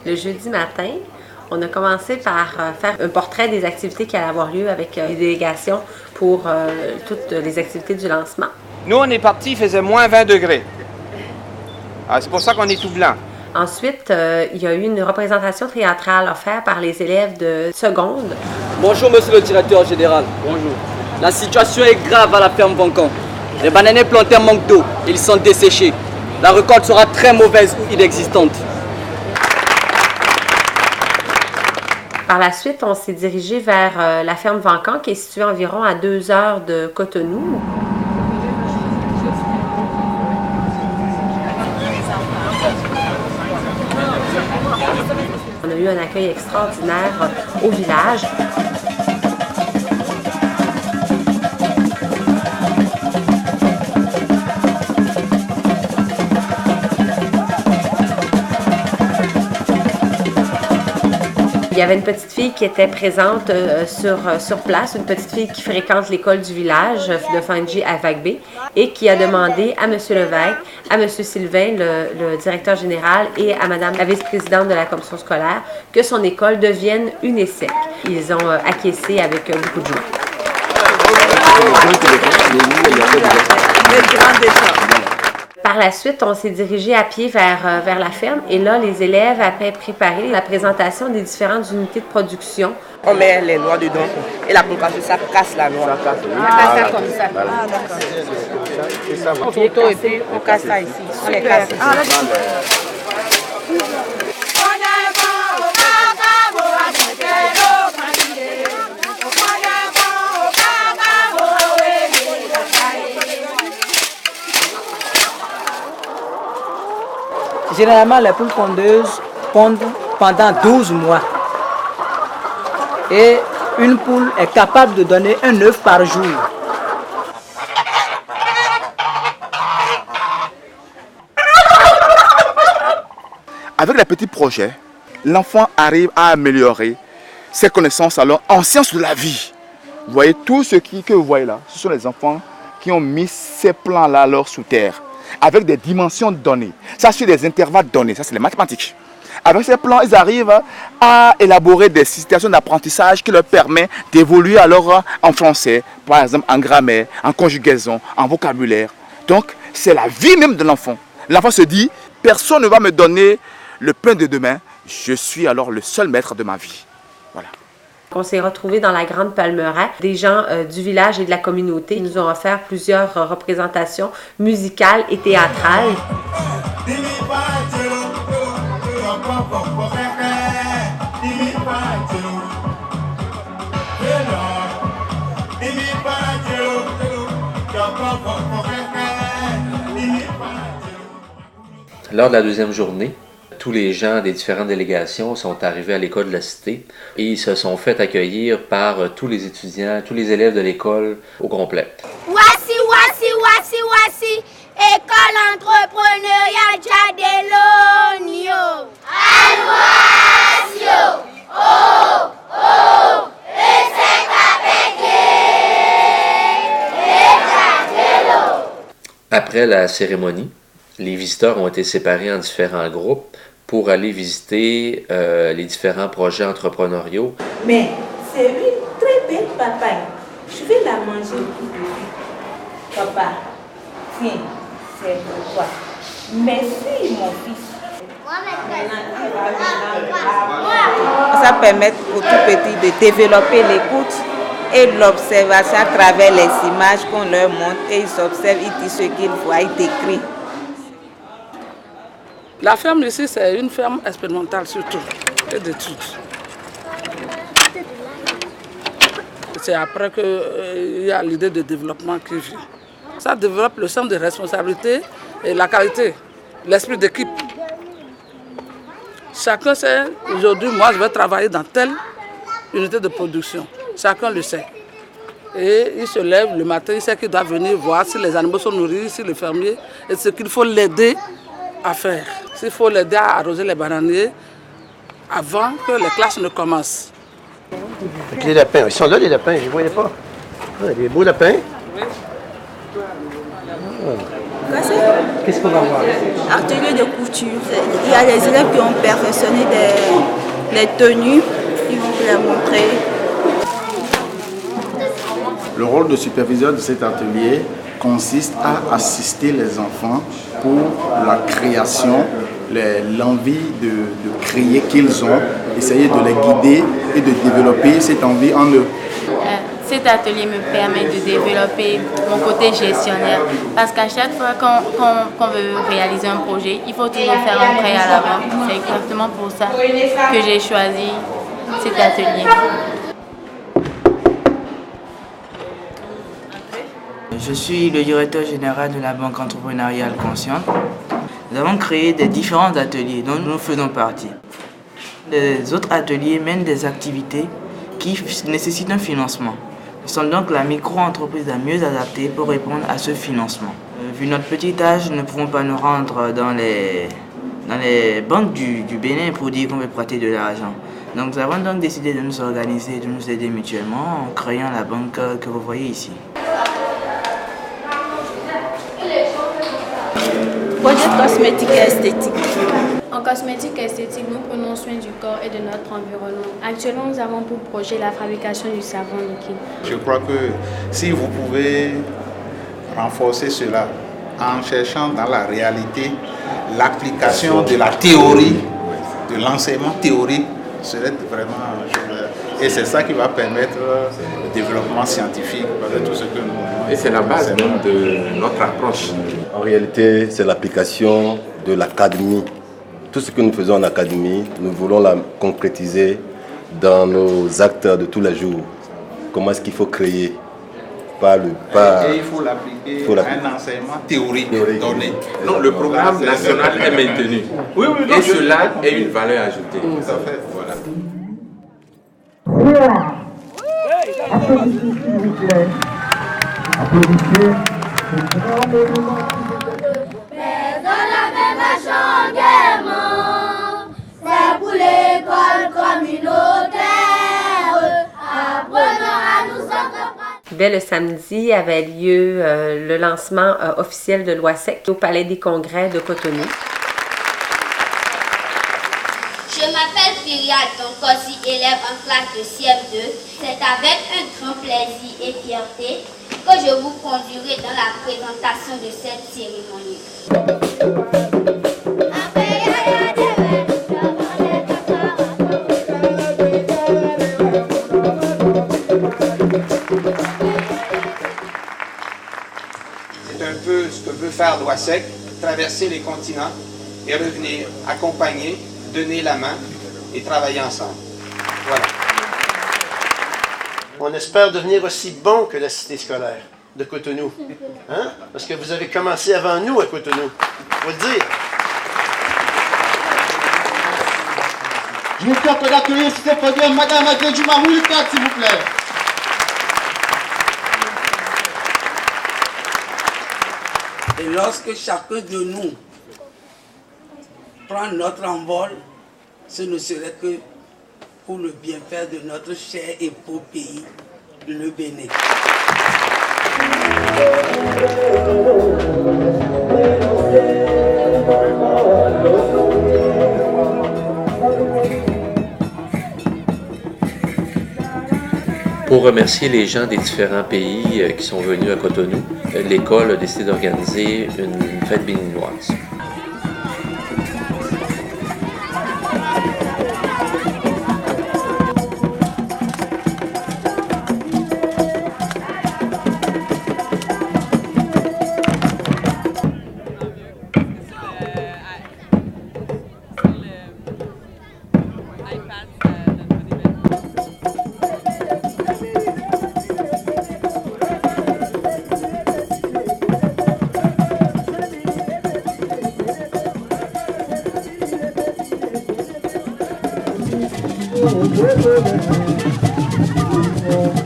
Le jeudi matin, on a commencé par faire un portrait des activités qui allaient avoir lieu avec les délégations pour toutes les activités du lancement. Nous, on est partis, il faisait moins 20 degrés. C'est pour ça qu'on est tout blanc. Ensuite, il y a eu une représentation théâtrale offerte par les élèves de seconde. Bonjour, monsieur le directeur général. Bonjour. La situation est grave à la ferme Vancan. Les bananiers plantés manquent d'eau. Ils sont desséchés. La récolte sera très mauvaise ou inexistante. Par la suite, on s'est dirigé vers la ferme Vancan, qui est située environ à 2 heures de Cotonou. On a eu un accueil extraordinaire au village. Il y avait une petite fille qui était présente sur place, une petite fille qui fréquente l'école du village de Fanji à Vagbé et qui a demandé à M. Levesque, à M. Sylvain, le directeur général, et à Mme la vice-présidente de la commission scolaire que son école devienne une ESSEC. Ils ont acquiescé avec beaucoup de joie. Par la suite, on s'est dirigé à pied vers la ferme et là, les élèves avaient préparé la présentation des différentes unités de production. On met les noix dedans et la concassure, ça casse la noix. Ça casse ça comme ça. Ah, d'accord. On photo et puis on casse ça ici. On les casse. Généralement, les poules pondeuses pondent pendant 12 mois. Et une poule est capable de donner un œuf par jour. Avec les petits projets, l'enfant arrive à améliorer ses connaissances alors en sciences de la vie. Vous voyez, tout ce que vous voyez là, ce sont les enfants qui ont mis ces plans-là alors sous terre, avec des dimensions données. Ça, sur des intervalles donnés, ça c'est les mathématiques. Avec ces plans, ils arrivent à élaborer des situations d'apprentissage qui leur permettent d'évoluer alors en français, par exemple en grammaire, en conjugaison, en vocabulaire. Donc, c'est la vie même de l'enfant. L'enfant se dit, personne ne va me donner le pain de demain, je suis alors le seul maître de ma vie. Voilà. On s'est retrouvés dans la Grande Palmeraie. Des gens du village et de la communauté nous ont offert plusieurs représentations musicales et théâtrales. Lors de la deuxième journée, tous les gens des différentes délégations sont arrivés à l'école de la cité et ils se sont fait accueillir par tous les étudiants, tous les élèves de l'école au complet. Voici, école entrepreneuriale Jadelonio. Alwasio, Après la cérémonie, les visiteurs ont été séparés en différents groupes pour aller visiter les différents projets entrepreneuriaux. Mais c'est une très belle papaye. Je vais la manger. Papa, tiens, c'est pour toi. Merci, mon fils. Ça permet aux tout petits de développer l'écoute et l'observation à travers les images qu'on leur montre et ils observent, ils disent ce qu'ils voient, ils décrivent. La ferme ici, c'est une ferme expérimentale surtout, et d'études. C'est après qu'il y a l'idée de développement qui vient. Ça développe le sens de responsabilité et la qualité, l'esprit d'équipe. Chacun sait, aujourd'hui, moi je vais travailler dans telle unité de production. Chacun le sait. Et il se lève le matin, il sait qu'il doit venir voir si les animaux sont nourris, si le fermier, et ce qu'il faut l'aider à faire. S'il faut l'aider à arroser les bananiers avant que les classes ne commencent. Avec les lapins, ils sont là les lapins, je ne les voyais pas. Ah, des beaux lapins. Oui. Qu'est-ce qu'on va voir? Atelier de couture. Il y a des élèves qui ont perfectionné des tenues. Ils vont vous les montrer. Le rôle de superviseur de cet atelier consiste à assister les enfants pour la création, l'envie de créer qu'ils ont, essayer de les guider et de développer cette envie en eux. Cet atelier me permet de développer mon côté gestionnaire parce qu'à chaque fois qu'on veut réaliser un projet, il faut toujours faire un prêt à la banque. C'est exactement pour ça que j'ai choisi cet atelier. Je suis le directeur général de la Banque entrepreneuriale consciente. Nous avons créé des différents ateliers dont nous faisons partie. Les autres ateliers mènent des activités qui nécessitent un financement. Nous sommes donc la micro-entreprise la mieux adaptée pour répondre à ce financement. Vu notre petit âge, nous ne pouvons pas nous rendre dans les banques du Bénin pour dire qu'on veut prêter de l'argent. Donc nous avons donc décidé de nous organiser, de nous aider mutuellement en créant la banque que vous voyez ici. Projet cosmétique et esthétique. En cosmétique et esthétique, nous prenons soin du corps et de notre environnement. Actuellement, nous avons pour projet la fabrication du savon liquide. Je crois que si vous pouvez renforcer cela en cherchant dans la réalité l'application de la théorie, de l'enseignement théorique, serait vraiment... Et c'est ça qui va permettre le développement scientifique de tout ce que nous... Et c'est la base même de notre approche. En réalité, c'est l'application de l'académie. Tout ce que nous faisons en académie, nous voulons la concrétiser dans nos actes de tous les jours. Comment est-ce qu'il faut créer Et il faut l'appliquer à un enseignement théorique donné. Non, le programme national est maintenu. Oui, et cela est une valeur ajoutée. Tout à fait. Voilà. C'est pour l'école communautaire. Apprenons à nous entreprendre. Le samedi avait lieu le lancement officiel de l'OASEC au Palais des Congrès de Cotonou. Je m'appelle Firia Tonkosi, élève en classe de CM2. C'est avec un grand plaisir et fierté que je vous conduirai dans la présentation de cette cérémonie. C'est un peu ce que veut faire l'OASEC, traverser les continents et revenir, accompagner, donner la main et travailler ensemble. Voilà. On espère devenir aussi bon que la cité scolaire de Cotonou. Hein? Parce que vous avez commencé avant nous à Cotonou. Faut le dire. Je vous prie d'accueillir sur ce podium Madame Adjedjouma Wilkat, s'il vous plaît. Et lorsque chacun de nous prend notre envol, ce ne serait que pour le bienfait de notre cher et beau pays, le Bénin. Pour remercier les gens des différents pays qui sont venus à Cotonou, l'école a décidé d'organiser une fête béninoise. Thank you.